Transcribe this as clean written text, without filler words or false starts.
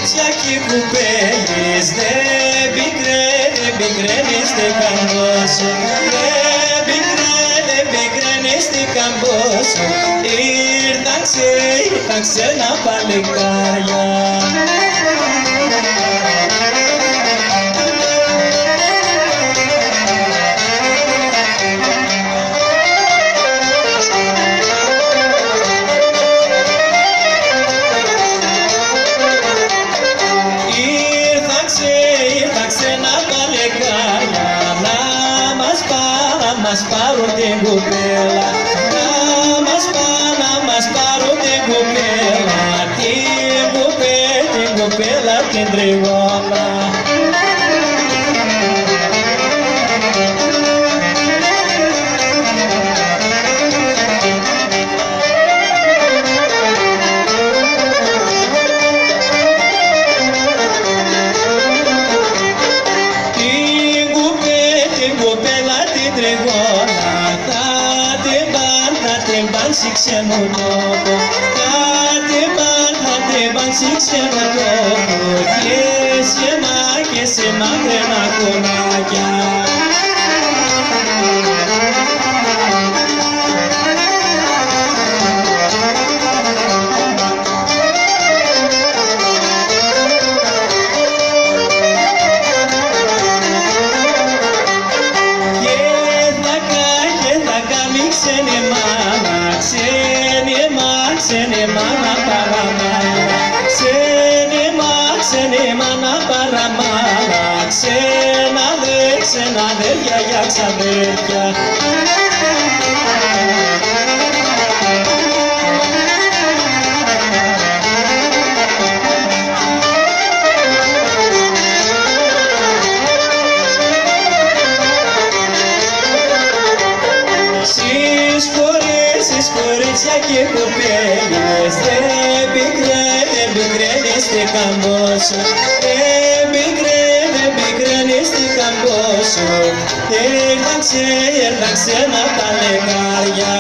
κορίτσια και κουπέλες, δεν πικραίνεστηκαν πόσο, δεν πικραίνεστηκαν πόσο, ήρθαν ξένα παλικάρια. Να μας πάρουν την κουπέλα, να μας πάρουν την κουπέλα, την κουπέλα την τριγώνα. Σε ξένο τόπο, θα την παν σε ξένο τόπο και σε μακρινά κονάκια. Ξένη μάνα παραμάλα, ξένη μάνα παραμάλα, ξένα αδέρφια για ξαδέρφια. Στις κορίτσια και κουπέλες, δεν πικραίνεστηκαν πόσο, δεν πικραίνεστηκαν πόσο, ήρθαν ξένα τα λεγάρια.